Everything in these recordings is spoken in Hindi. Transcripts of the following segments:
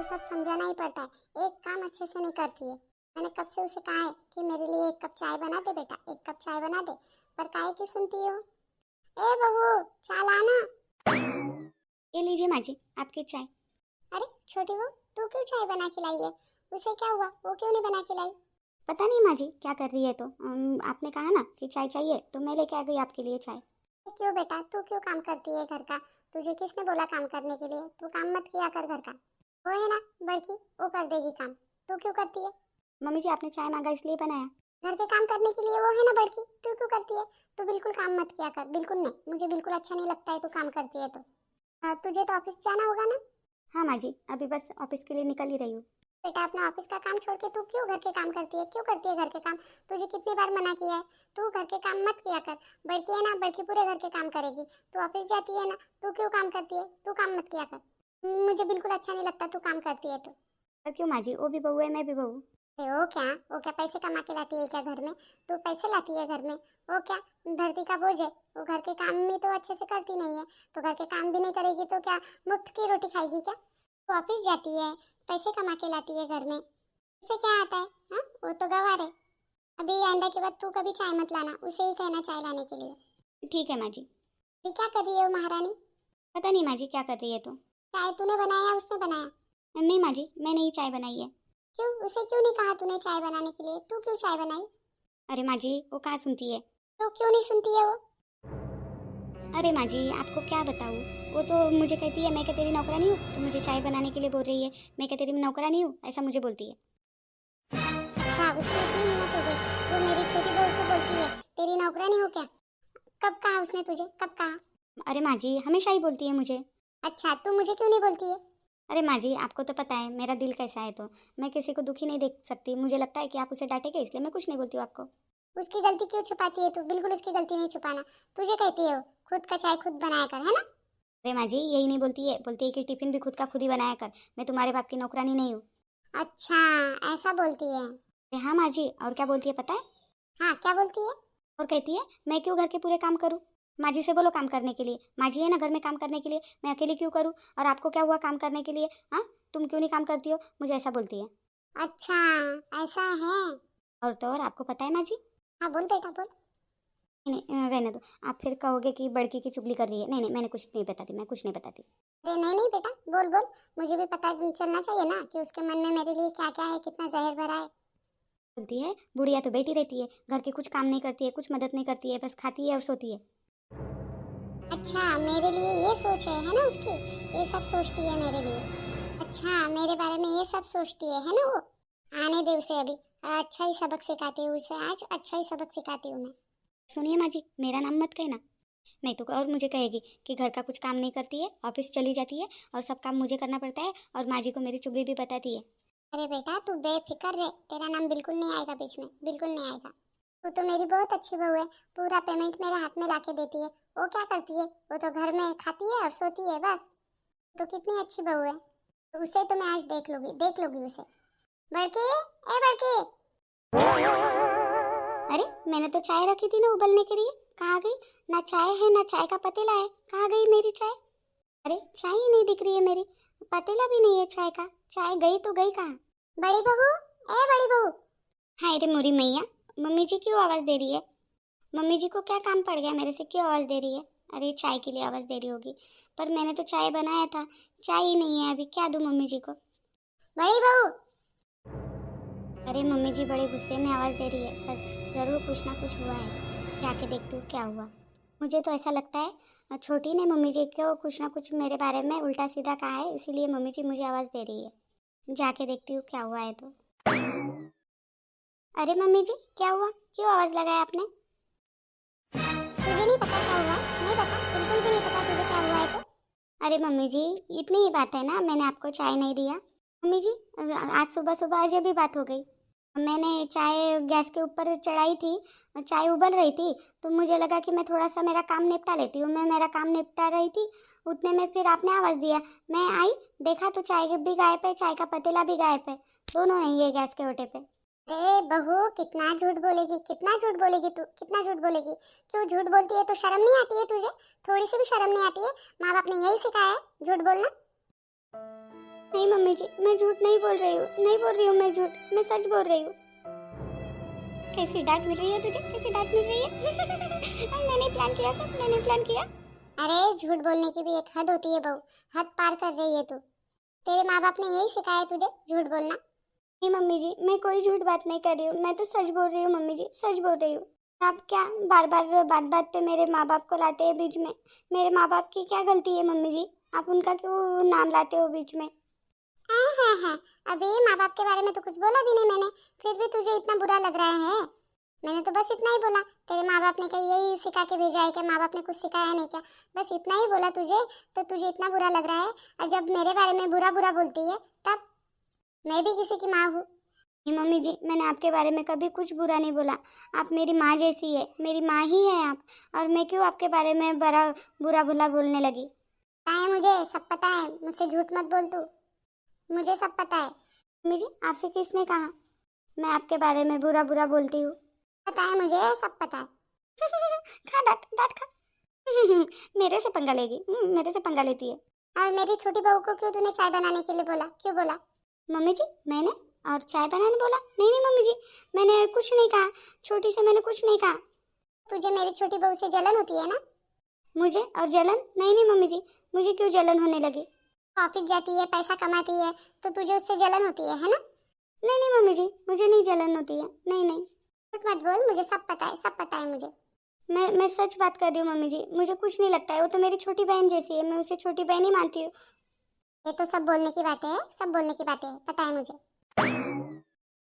सब समझाना ही पड़ता है, एक काम अच्छे से नहीं करती है। मैंने कब से उसे कहा है कि मेरे लिए एक कप चाय बना दे बेटा, एक कप चाय बना दे, पर काहे की सुनती हो। ए बहू, चाय लाना। ये लीजिए माँ जी आपकी चाय। अरे छोटी बहू, तू क्यों चाय बना के लाई है? उसे क्या हुआ, वो क्यों नहीं बना के लाई? पता नहीं माँ जी क्या कर रही है, तो आपने कहा ना कि चाय चाहिए तो मैं लेके आ गई आपके लिए चाय। क्यों बेटा, तू क्यों काम करती है घर का? तुझे किसने बोला काम करने के लिए? तू काम मत किया कर घर का। वो है ना बड़की, वो कर देगी काम, तू क्यों करती है? मम्मी जी आपने चाय मांगा इसलिए बनाया। घर के काम करने के लिए वो है ना बड़की, तू क्यों करती है? तू बिल्कुल काम मत किया कर, बिल्कुल नहीं, मुझे बिल्कुल अच्छा नहीं लगता है तू काम करती है तो। तुझे तो ऑफिस जाना होगा ना? हाँ माँ जी अभी बस ऑफिस के लिए निकल ही रही हूँ। बेटा अपना ऑफिस का काम छोड़ के तू क्यों घर के काम करती है? क्यों करती है घर के काम? तुझे कितनी बार मना किया है, तू घर के काम मत किया कर। बड़की है ना, बड़की पूरे घर के काम करेगी। तू ऑफिस जाती है ना, तू क्यों काम करती है? तू काम मत किया कर, मुझे बिल्कुल अच्छा नहीं लगता तू काम करती है तो। और क्यों माँ जी, वो भी बहू है मैं भी बहू। वो क्या पैसे कमा के लाती है क्या घर में? तू पैसे लाती है घर में, वो क्या धरती का बोझ है? वो घर के काम भी तो अच्छे से करती नहीं है, तो घर के काम भी नहीं करेगी तो क्या मुफ्त की रोटी खाएगी क्या? तू ऑफिस जाती है, पैसे कमा के लाती है घर में, उसे क्या आता है? हाँ, वो तो गवार है। अभी आइंदा के बाद तू कभी चाय मत लाना, उसे ही कहना चाय लाने के लिए। ठीक है माँ जी। ये क्या कर रही है वो महारानी? पता नहीं माँ जी क्या कर रही है तो। चाय तूने बनाया या उसने बनाया? नहीं माँ जी मैंने ही चाय बनाई है। क्यों, उसे क्यों नहीं कहा तूने चाय बनाने के लिए? तू क्यों चाय बनाई? अरे माँ जी वो कहाँ सुनती है। तो क्यों नहीं सुनती है वो? अरे माँ जी आपको क्या बताऊँ, वो तो मुझे कहती है मैं क्या तेरी नौकरानी हूँ तो मुझे चाय बनाने के लिए बोल रही है। मैं क्या तेरी नौकरानी हूँ, ऐसा मुझे बोलती है। अच्छा, उसकी इतनी हिम्मत हो गई जो मेरी छोटी बहू को बोलती है तेरी नौकरानी हो क्या? कब कहा उसने तुझे, कब कहा? अरे माँ जी हमेशा ही बोलती है मुझे। अच्छा, तू मुझे क्यों नहीं बोलती है? अरे माँ जी आपको तो पता है मेरा दिल कैसा है, तो मैं किसी को दुखी नहीं देख सकती। मुझे लगता है कि आप उसे डांटेंगे इसलिए मैं कुछ नहीं बोलती हूँ आपको। उसकी गलती क्यों छुपाती है तू? बिल्कुल उसकी गलती नहीं छुपाना। तुझे कहती है वो खुद का चाय खुद बनाया कर, है ना? अरे माँ जी यही नहीं बोलती है, बोलती है कि टिफिन भी खुद का खुद ही बनाया कर, मैं तुम्हारे बाप की नौकरानी नहीं हूँ। अच्छा, ऐसा बोलती है? अरे हाँ माँ जी, और क्या बोलती है पता है। हाँ, क्या बोलती है? और कहती है मैं क्यों घर के पूरे काम करूँ। माँ जी से बोलो काम करने के लिए, माँ जी है ना घर में काम करने के लिए, मैं अकेले क्यों करूँ। और आपको क्या हुआ काम करने के लिए, हाँ तुम क्यों नहीं काम करती हो, मुझे ऐसा बोलती है। अच्छा, ऐसा है? और तो और आपको पता है माँ जी। हाँ बोल बेटा बोल। नहीं नहीं, रहने दो, आप फिर कहोगे कि बड़की की चुगली कर रही है। नहीं नहीं मैंने कुछ नहीं बताती, मैं कुछ नहीं बताती। अरे नहीं नहीं बेटा, बोल बोल, मुझे भी पता चलना चाहिए ना कि उसके मन में मेरे लिए क्या क्या है, कितना जहर भरा है। बोलती है बुढ़िया तो बैठी रहती है, घर के कुछ काम नहीं करती है, कुछ मदद नहीं करती है, बस खाती है और सोती है। अच्छा, मेरे लिए ये सोच है ना उसकी? ये सब सोचती है मेरे लिए? अच्छा, मेरे बारे में ये सब सोचती है ना वो? आने दे उसे अभी, अच्छा ही सबक सिखाती हूँ उसे, आज अच्छा ही सबक सिखाती हूँ मैं। सुनिए माँ जी मेरा नाम मत कहना, नहीं तो और मुझे कहेगी कि घर का कुछ काम नहीं करती है, ऑफिस चली जाती है और सब काम मुझे करना पड़ता है, और माँ जी को मेरी चुगली भी बताती है। अरे बेटा तू बेफिक्र रहे, तेरा नाम बिल्कुल नहीं आएगा बीच में, बिल्कुल नहीं आएगा। तू तो मेरी बहुत अच्छी बहू है, पूरा पेमेंट मेरे हाथ में लाके देती है। वो क्या करती है? वो तो घर में खाती है और सोती है बस। तो कितनी अच्छी बहू है, तो उसे तो मैं आज देख लूंगी उसे। बड़की, ए बड़की। अरे मैंने तो चाय रखी थी ना उबलने के लिए, कहाँ गई। ना चाय है ना चाय का पतीला है, कहाँ गई मेरी चाय। अरे चाय ही नहीं दिख रही है मेरी, पतीला भी नहीं है चाय का, चाय गई तो गई कहाँ। बड़ी बहू, ए बड़ी बहू। हाय रे मोरी मैया, मम्मी जी क्यों आवाज़ दे रही है। मम्मी जी को क्या काम पड़ गया मेरे से, क्यों आवाज़ दे रही है। अरे चाय के लिए आवाज़ दे रही होगी, पर मैंने तो चाय बनाया था, चाय ही नहीं है अभी, क्या दूँ मम्मी जी को। बड़ी बहू। अरे मम्मी जी बड़े गुस्से में आवाज़ दे रही है, पर ज़रूर कुछ ना कुछ हुआ है, जाके देखती हूँ क्या हुआ। मुझे तो ऐसा लगता है छोटी ने मम्मी जी को कुछ ना कुछ मेरे बारे में उल्टा सीधा कहा है, इसीलिए मम्मी जी मुझे आवाज़ दे रही है। जाके देखती हूँ क्या हुआ है तो। अरे मम्मी जी क्या हुआ, क्यों आवाज़ लगाया आपने। तुझे नहीं पता क्या हुआ? नहीं पता, बिल्कुल भी नहीं पता तुझे क्या हुआ है तो? अरे मम्मी जी इतनी ही बात है ना, मैंने आपको चाय नहीं दिया। मम्मी जी आज सुबह सुबह अजय भी बात हो गई, मैंने चाय गैस के ऊपर चढ़ाई थी, चाय उबल रही थी, तो मुझे लगा कि मैं थोड़ा सा मेरा काम निपटा लेती हूँ, मैं मेरा काम निपटा रही थी, उतने में फिर आपने आवाज़ दिया, मैं आई, देखा तो चाय भी गायब है, चाय का पतीला भी गायब है, दोनों है ये गैस के ओटे पे। अरे बहू, कितना झूठ बोलेगी, कितना झूठ बोलेगी तू, कितना झूठ बोलेगी? क्यों झूठ बोलती है? तो शर्म नहीं आती है तुझे? थोड़ी सी भी शर्म नहीं आती है? माँ बाप ने यही सिखाया है झूठ बोलना। नहीं मम्मी जी, मैं झूठ नहीं बोल रही हूँ, नहीं बोल रही हूँ मैं झूठ, मैं सच बोल रही हूँ। कैसी डांट मिल रही है तुझे, कैसी डांट मिल रही है? मैंने प्लान किया, सब मैंने प्लान किया। अरे झूठ बोलने की भी एक हद होती है बहू, हद पार कर रही है तू। तेरे माँ बाप ने यही सिखाया है तुझे झूठ बोलना? नहीं मम्मी जी, मैं कोई झूठ बात नहीं कर रही हूँ, मैं तो सच बोल रही हूँ मम्मी जी, सच बोल रही हूँ। आप क्या बार बार बात बात पे मेरे माँ बाप को लाते हैं बीच में? मेरे माँ बाप की क्या गलती है मम्मी जी? आप उनका क्यों नाम लाते हो बीच में? हाँ, अबे माँ बाप के बारे में तो कुछ बोला भी नहीं मैंने, फिर भी तुझे इतना बुरा लग रहा है? मैंने तो बस इतना ही बोला, तेरे माँ बाप ने कहीं यही सिखा के भेजा है क्या? माँ बाप ने कुछ सिखाया नहीं क्या? बस इतना ही बोला तुझे, तो तुझे इतना बुरा लग रहा है? और जब मेरे बारे में बुरा बुरा बोलती है तब? मैं भी किसी की माँ हूँ। नहीं मम्मी जी, मैंने आपके बारे में कभी कुछ बुरा नहीं बोला। आप मेरी माँ जैसी है, मेरी माँ ही है आप। और मैं क्यों आपके बारे में बड़ा बुरा भला बोलने लगी? पता है मुझे, सब पता है, मुझसे झूठ मत बोल तू, मुझे सब पता है। मम्मी जी, आपसे किसने कहा मैं आपके बारे में बुरा बुरा बोलती हूँ? पता है मुझे, सब पता है। खा डांट, डांट खा। मेरे से पंगा लेगी, मेरे से पंगा लेती है। और मेरी छोटी बहू को क्यों तूने चाय बनाने के लिए बोला, क्यों बोला? मम्मी जी, मैंने और चाय बनाने बोला? नहीं नहीं मम्मी जी, मैंने कुछ नहीं कहा, छोटी से मैंने कुछ नहीं कहा। तुझे मेरी छोटी बहू से जलन होती है ना? मुझे और जलन? नहीं नहीं मम्मी जी, मुझे क्यों जलन होने लगी? ऑफिस जाती है, पैसा कमाती है, तो तुझे उससे जलन होती है ना? नहीं नहीं मम्मी जी, मुझे नहीं जलन होती है, नहीं नहीं। झूठ मत बोल, मुझे सब पता है, सब पता है मुझे। मैं सच बात कर रही हूँ मम्मी जी, मुझे कुछ नहीं लगता है, वो तो मेरी छोटी बहन जैसी है, मैं उसे छोटी बहन ही मानती हूँ। ये तो सब बोलने की बातें है, सब बोलने की बातें है, पता है मुझे।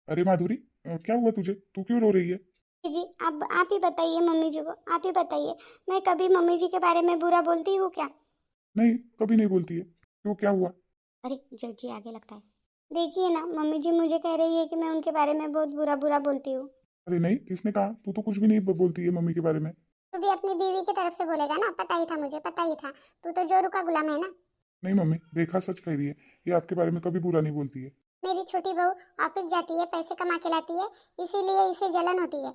अरे माधुरी, क्या हुआ तुझे? तू क्यों रो रही है? जी, अब आप ही बताइए मम्मी जी को, आप ही बताइए, मैं कभी मम्मी जी के बारे में बुरा बोलती हूँ क्या? नहीं, कभी नहीं बोलती है। क्यों, क्या हुआ? अरे जज जी आगे लगता है। देखिए ना, मम्मी जी मुझे कह रही है कि मैं उनके बारे में बहुत बुरा बुरा बोलती हूँ। अरे नहीं, किसने कहा? तू तो कुछ भी नहीं बोलती है मम्मी के बारे में। तू भी अपनी बीवी की तरफ से बोलेगा ना? पता ही था मुझे, पता ही था, तू तो जोरू का गुलाम है ना। नहीं मम्मी, रेखा सच कह रही है, ये आपके बारे में कभी बुरा नहीं बोलती है। मेरी छोटी बहू ऑफिस जाती है, पैसे कमा के लाती है, इसीलिए इसे जलन होती है।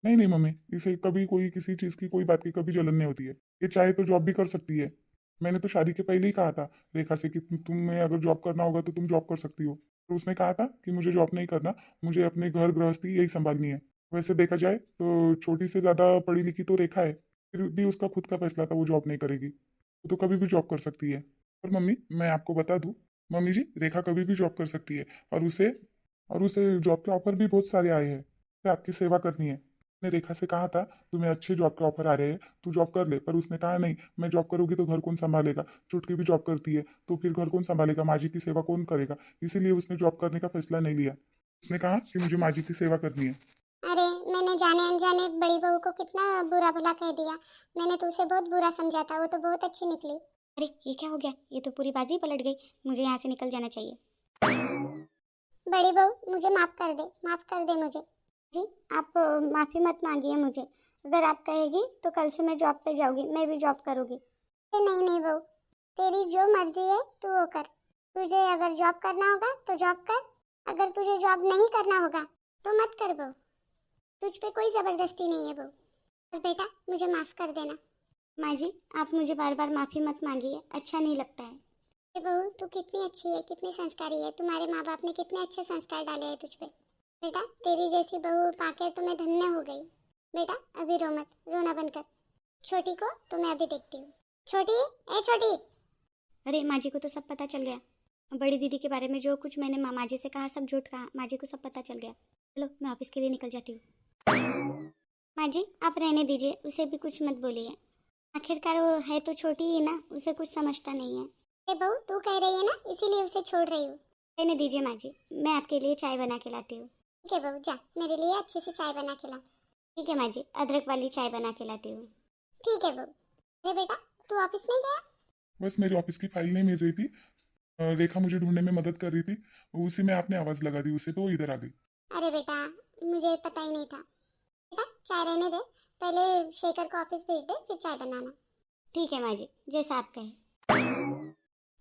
नहीं नहीं मम्मी, इसे कभी कोई किसी चीज़ की, कोई बात की कभी जलन नहीं होती है। ये चाहे तो जॉब भी कर सकती है। मैंने तो शादी के पहले ही कहा था रेखा से कि तुम्हें अगर जॉब करना होगा तो तुम जॉब कर सकती हो। तो उसने कहा था कि मुझे जॉब नहीं करना, मुझे अपने घर गृहस्थी यही संभालनी है। वैसे देखा जाए तो छोटी से ज़्यादा पढ़ी लिखी तो रेखा है, फिर भी उसका खुद का फैसला था, वो जॉब नहीं करेगी। वो तो कभी भी जॉब कर सकती है। और मम्मी, मैं आपको बता दूँ, मम्मी जी, रेखा कभी भी जॉब कर सकती है। और उसे जॉब के ऑफर भी बहुत सारे आए हैं। उसे आपकी सेवा करनी है। मैंने रेखा से कहा था तुम्हें अच्छे जॉब के ऑफर आ रहे हैं, तू जॉब कर ले, पर उसने कहा नहीं, मैं जॉब करूंगी तो घर कौन संभालेगा? चुटकी भी जॉब करती है तो फिर घर कौन संभालेगा? माँ जी की सेवा कौन करेगा? इसीलिए उसने जॉब करने का फैसला नहीं लिया। उसने कहा कि मुझे माँ जी की सेवा करनी है। अरे मैंने जाने अनजाने बड़ी बहू को कितना बुरा भला कह दिया। मैंने तो उसे बहुत बुरा समझा था, वो तो बहुत अच्छी निकली। अरे ये क्या हो गया, ये तो पूरी बाजी पलट गई, मुझे यहाँ से निकल जाना चाहिए। बड़ी बहू मुझे माफ कर दे, माफ कर दे मुझे। जी, आप माफ़ी मत मांगिए मुझे। अगर आप कहेगी तो कल से मैं जॉब पे जाऊँगी, मैं भी जॉब करूँगी। नहीं नहीं बहू, तेरी जो मर्जी है तू वो कर। तुझे अगर जॉब करना होगा तो जॉब कर, अगर तुझे जॉब नहीं करना होगा तो मत कर बहू। तुझ पे कोई जबरदस्ती नहीं है बहू। और बेटा मुझे माफ कर देना। माँ जी, आप मुझे बार बार माफ़ी मत मांगिए, अच्छा नहीं लगता है। बहू तू कितनी अच्छी है, कितनी संस्कारी है, तुम्हारे माँ बाप ने कितने अच्छे संस्कार डाले हैं तुझ पे। बेटा तेरी जैसी बहू पाकर तो मैं धन्य हो गई। बेटा अभी रो मत, रोना बंद कर। छोटी को तो मैं अभी देखती हूँ। छोटी, ए छोटी। अरे माँ जी को तो सब पता चल गया। बड़ी दीदी के बारे में जो कुछ मैंने माँ जी से कहा सब झूठ कहा, माँ जी को सब पता चल गया। चलो मैं ऑफिस के लिए निकल जाती हूँ। माँ जी आप रहने दीजिए, उसे भी कुछ मत बोलिए। आखिरकार वो है तो छोटी ही ना, उसे कुछ समझता नहीं है। ए बहू तू कह रही है ना, इसीलिए उसे छोड़ रही हूँ। रहने दीजिए माँ जी, मैं आपके लिए चाय बना के लाती हूँ। ठीक है बहू, जा मेरे लिए अच्छे से चाय बना के ला। ठीक है माँ जी, अदरक वाली चाय बना के लाती हूँ। ठीक है बहू। अरे बेटा तू ऑफिस नहीं गया? बस मेरी ऑफिस की फाइल नहीं मिल रही थी, रेखा मुझे ढूंढने में मदद कर रही थी, उसी में आपने आवाज़ लगा दी उसे, तो वो इधर आ गई। अरे बेटा मुझे पता ही नहीं था। बेटा चाय रहने दे, पहले शेखर को ऑफिस भेज दे फिर चाय बनाना। ठीक है माँ जी, जैसा आप कहें।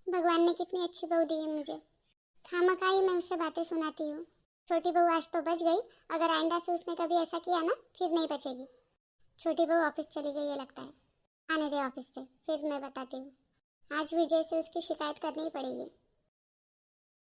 भगवान ने कितनी अच्छी बहू दी है मुझे। खामखा ही मैं उससे बातें सुनाती हूँ। छोटी बहू आज तो बच गई, अगर आइंदा से उसने कभी ऐसा किया ना फिर नहीं बचेगी। छोटी बहू ऑफिस चली गई है लगता है। आने दे ऑफिस से, फिर मैं बताती हूँ। आज विजय से उसकी शिकायत करनी ही पड़ेगी।